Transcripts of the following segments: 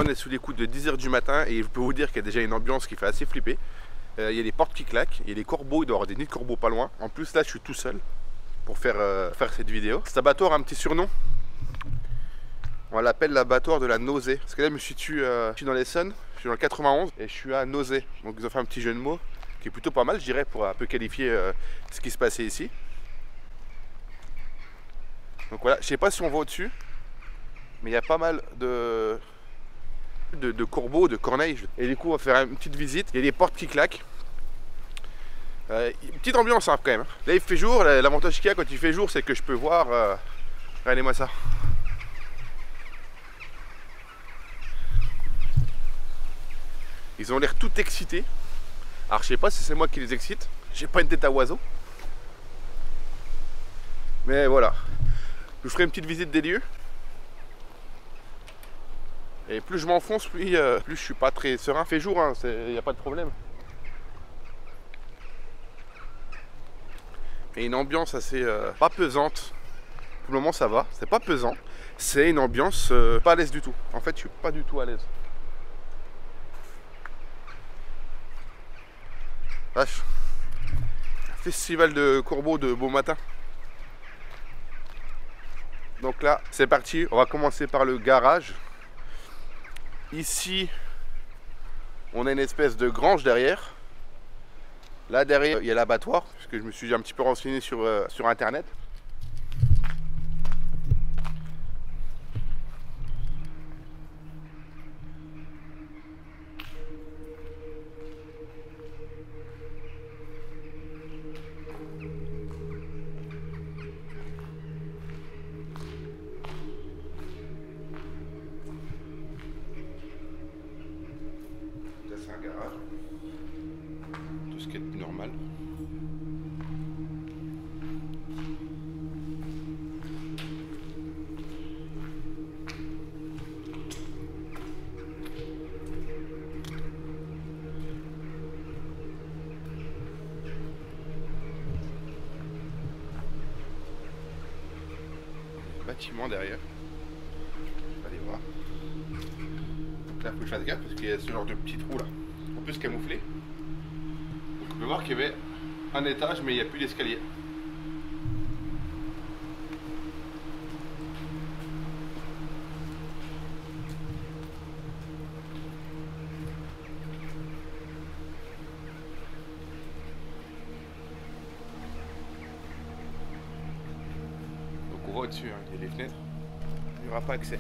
Là on est sous les coups de 10 h du matin et je peux vous dire qu'il y a déjà une ambiance qui fait assez flipper. Il y a les portes qui claquent, il y a les corbeaux, il doit y avoir des nids de corbeaux pas loin. En plus là je suis tout seul pour faire cette vidéo. Cet abattoir a un petit surnom. On l'appelle l'abattoir de la nausée. Parce que là je me situe, je suis dans l'Essonne, je suis dans le 91 et je suis à Nausée. Donc ils ont fait un petit jeu de mots qui est plutôt pas mal je dirais pour un peu qualifier ce qui se passait ici. Donc voilà, je sais pas si on voit au-dessus, mais il y a pas mal de corbeaux, de corneilles. Et du coup on va faire une petite visite, il y a des portes qui claquent. Une petite ambiance hein, quand même. Là il fait jour, l'avantage qu'il y a quand il fait jour c'est que je peux voir, regardez-moi ça. Ils ont l'air tout excités. Alors je sais pas si c'est moi qui les excite, j'ai pas une tête à oiseau. Mais voilà, je vous ferai une petite visite des lieux. Et plus je m'enfonce, plus je suis pas très serein. Il fait jour, hein, y a pas de problème. Et une ambiance assez pas pesante. Pour le moment ça va, c'est pas pesant. C'est une ambiance pas à l'aise du tout. En fait je suis pas du tout à l'aise. Vache. Festival de corbeaux de beau matin. Donc là c'est parti, on va commencer par le garage. Ici on a une espèce de grange derrière. Là derrière il y a l'abattoir, parce que je me suis un petit peu renseigné sur internet. C'est un garage, tout ce qui est normal. Bâtiment derrière, on va aller voir. Donc là il faut que je fasse gaffe parce qu'il y a ce genre de petits trous là. On peut se camoufler. Donc on peut voir qu'il y avait un étage mais il n'y a plus d'escalier. Donc on voit au-dessus, hein, il y a des fenêtres. Il n'y aura pas accès.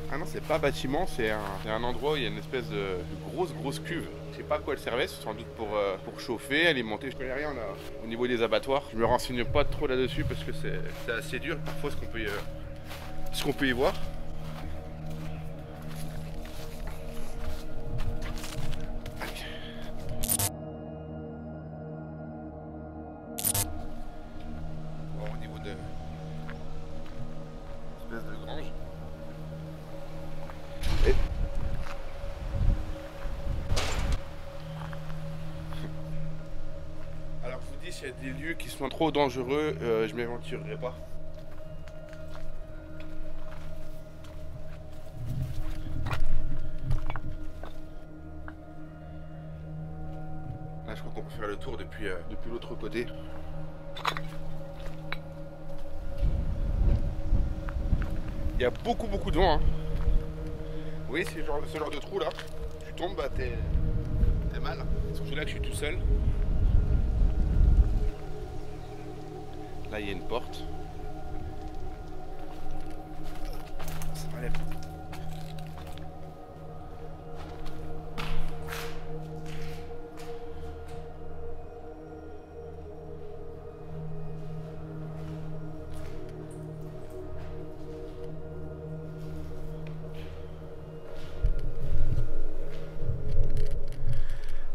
Ah non, c'est pas un bâtiment, c'est un endroit où il y a une espèce de grosse cuve. Je sais pas à quoi elle servait, c'est sans doute pour chauffer, alimenter. Je connais rien là, au niveau des abattoirs. Je me renseigne pas trop là-dessus parce que c'est assez dur parfois ce qu'on peut y voir. Bon, au niveau de espèce de grange. Alors je vous dis, s'il y a des lieux qui sont trop dangereux, je m'aventurerai pas. Là je crois qu'on peut faire le tour depuis l'autre côté. Il y a beaucoup de vent. Hein. Vous voyez ce genre de trou là, tu tombes, bah t'es mal. Surtout là que je suis tout seul. Là il y a une porte. Ça m'enlève.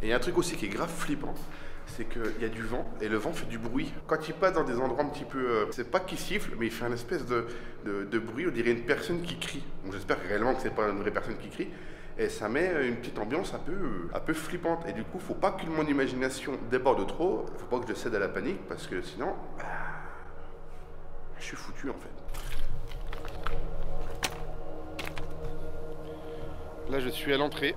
Et il y a un truc aussi qui est grave flippant, c'est qu'il y a du vent et le vent fait du bruit. Quand il passe dans des endroits un petit peu... c'est pas qu'il siffle, mais il fait un espèce de bruit, on dirait une personne qui crie. Bon, j'espère réellement que c'est pas une vraie personne qui crie, et ça met une petite ambiance un peu flippante. Et du coup, faut pas que mon imagination déborde trop, faut pas que je cède à la panique parce que sinon, je suis foutu en fait. Là, je suis à l'entrée.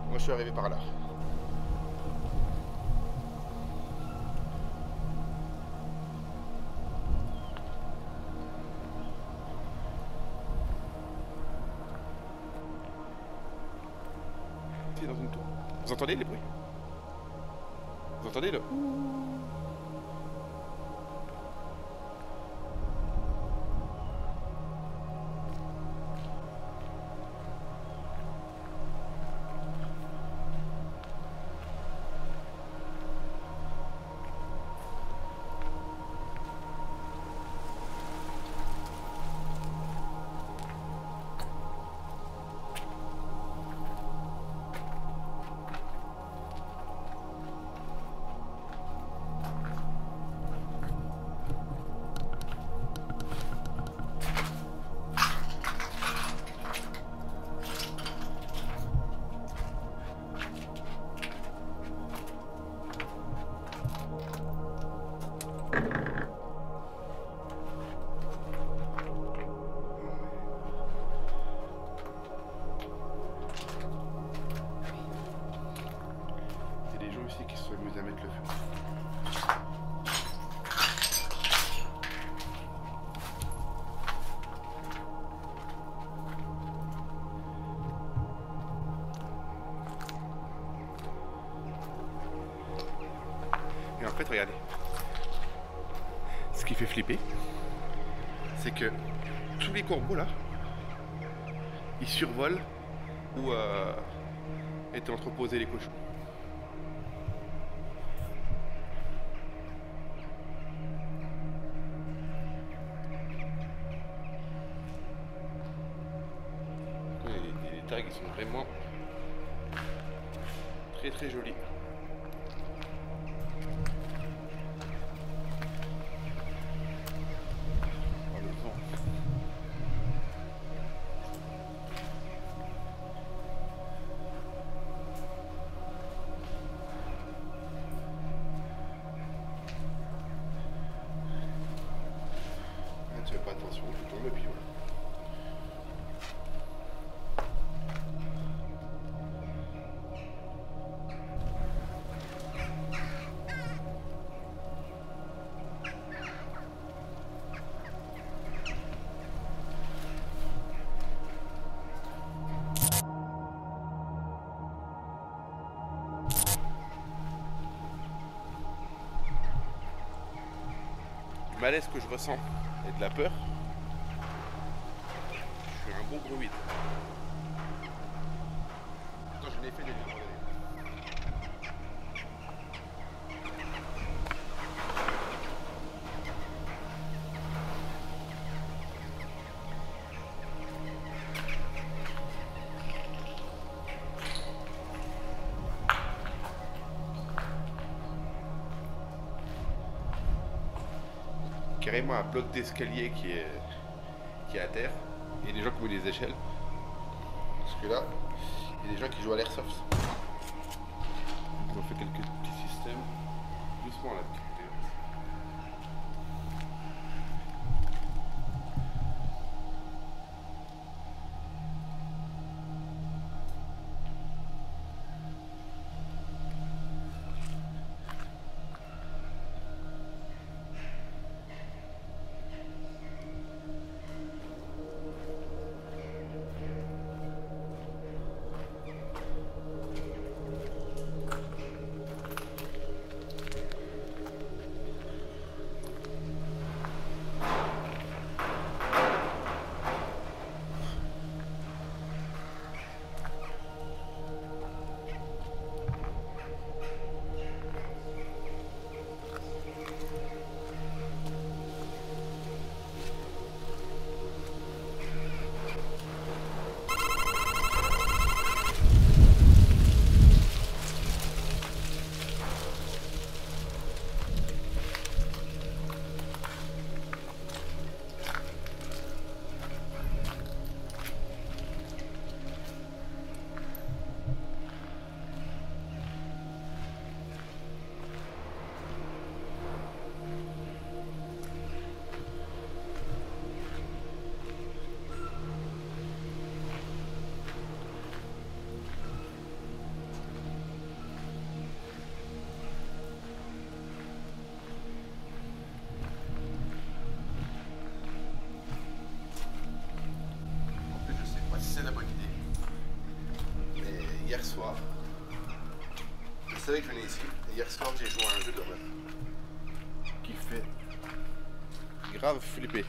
Moi, je suis arrivé par là. C'est dans une tour. Vous entendez les bruits? Vous entendez le... Qui se sont amusés à mettre le feu. Et en fait, regardez. Ce qui fait flipper, c'est que tous les corbeaux là, ils survolent où étaient entreposés les cochons. Les tags ils sont vraiment très jolis. Oh, le vent. Ah, tu fais pas attention, tu tombes et puis voilà. Du malaise que je ressens et de la peur, je suis un bon gros vide. Attends, je l'ai fait des livres. Carrément un bloc d'escalier qui est à terre. Il y a des gens qui ont des échelles. Parce que là, il y a des gens qui jouent à l'airsoft. Ils ont fait quelques petits systèmes. Doucement là, de côté. grave. Je savais que je venais ici. Et hier soir, j'ai joué à un jeu d'horreur qui fait grave flipper.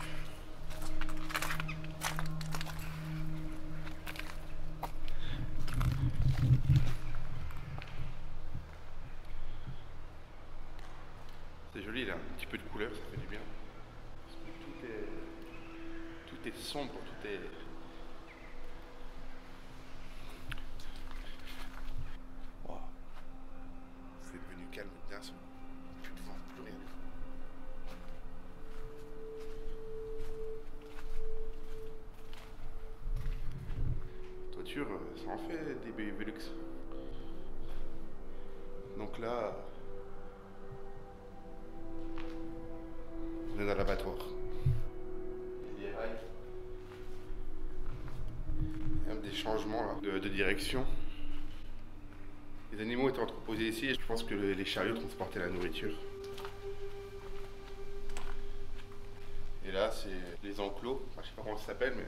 C'est joli là, un petit peu de couleur, ça fait du bien. Parce que tout est sombre, tout est... Wow. C'est devenu calme d'un seul. Plus de vent, plus rien. Toiture, ça en fait des Velux. Donc là, on est dans l'abattoir. Il y a même des changements là, de direction. Les animaux étaient entreposés ici et je pense que les chariots transportaient la nourriture. Et là, c'est les enclos. Enfin, je sais pas comment ça s'appelle, mais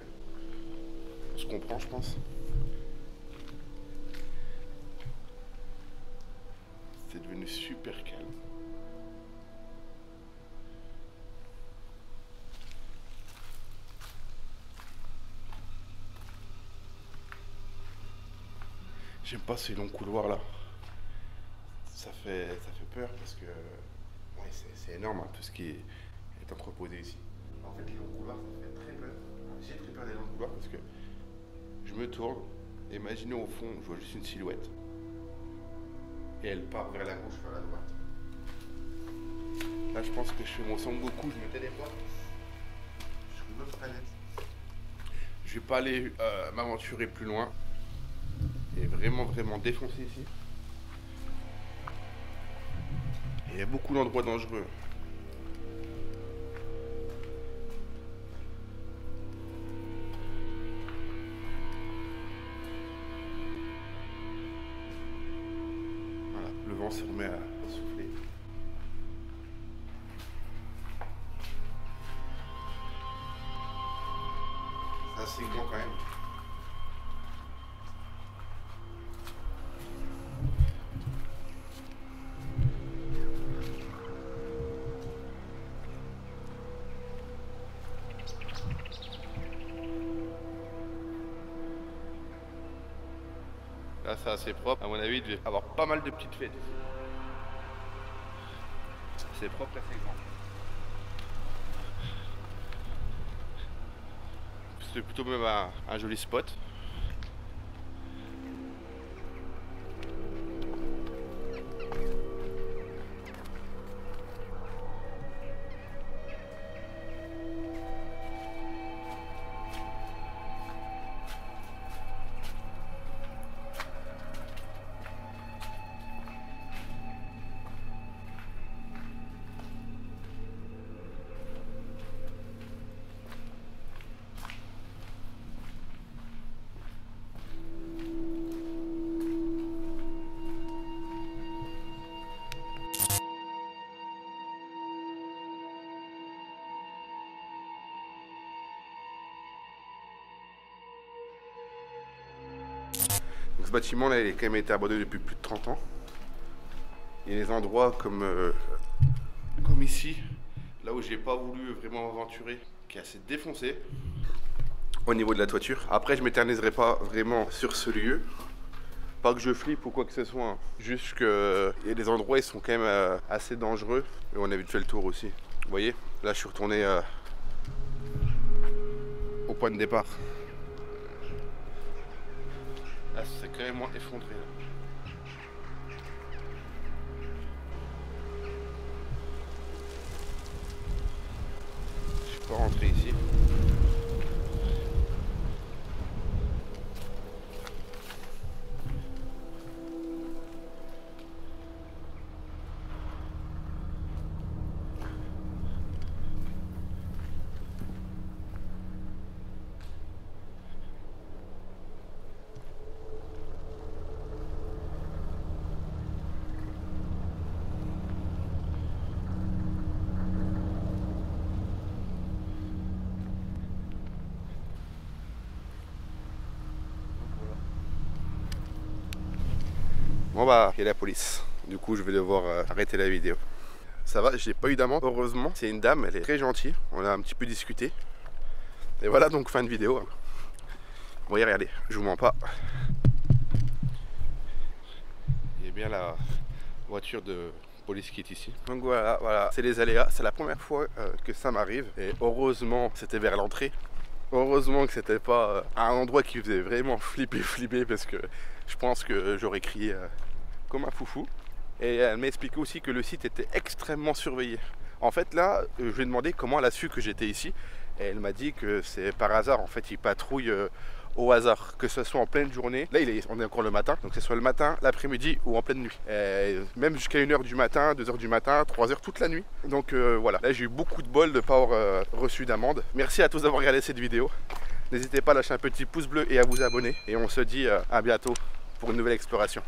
on se comprend, je pense. C'est devenu super calme. J'aime pas ces longs couloirs là. Ça fait peur parce que ouais, c'est énorme hein, tout ce qui est entreposé ici. En fait, les longs couloirs, ça fait très peur. J'ai très peur des longs couloirs parce que je me tourne. Imaginez au fond, je vois juste une silhouette. Et elle part vers la gauche, vers la droite. Là, je pense que je fais mon Sangoku, je me téléporte sur une autre planète. Je vais pas aller m'aventurer plus loin. Il est vraiment défoncé ici. Et il y a beaucoup d'endroits dangereux. Voilà, le vent se remet à souffler. C'est assez grand quand même. Là, c'est assez propre. À mon avis, il devait y avoir pas mal de petites fêtes ici. C'est propre, assez grand. C'est plutôt même un joli spot. Donc ce bâtiment là, il a quand même été abandonné depuis plus de 30 ans. Il y a des endroits comme ici, là où j'ai pas voulu vraiment m'aventurer, qui est assez défoncé au niveau de la toiture. Après, je m'éterniserai pas vraiment sur ce lieu. Pas que je flippe ou quoi que ce soit, hein. Juste que il y a des endroits, ils sont quand même assez dangereux. Et on a vite fait le tour aussi. Vous voyez, là je suis retourné au point de départ. Là, c'est quand même moins effondré. Là. Je suis pas rentré ici. Bon bah, il y a la police. Du coup, je vais devoir arrêter la vidéo. Ça va, j'ai pas eu d'amende, heureusement. C'est une dame, elle est très gentille. On a un petit peu discuté. Et voilà, donc fin de vidéo. Bon, regardez, je vous mens pas. Il y a bien la voiture de police qui est ici. Donc voilà, c'est les aléas. C'est la première fois que ça m'arrive. Et heureusement, c'était vers l'entrée. Heureusement que c'était pas à un endroit qui faisait vraiment flipper, parce que je pense que j'aurais crié comme un foufou. Et elle m'a expliqué aussi que le site était extrêmement surveillé. En fait là, je lui ai demandé comment elle a su que j'étais ici. Et elle m'a dit que c'est par hasard. En fait, ils patrouillent au hasard, que ce soit en pleine journée. Là, on est encore le matin, donc que ce soit le matin, l'après-midi ou en pleine nuit. Et même jusqu'à 1h du matin, 2h du matin, 3h toute la nuit. Donc voilà, là j'ai eu beaucoup de bol de ne pas avoir reçu d'amende. Merci à tous d'avoir regardé cette vidéo. N'hésitez pas à lâcher un petit pouce bleu et à vous abonner. Et on se dit à bientôt pour une nouvelle exploration.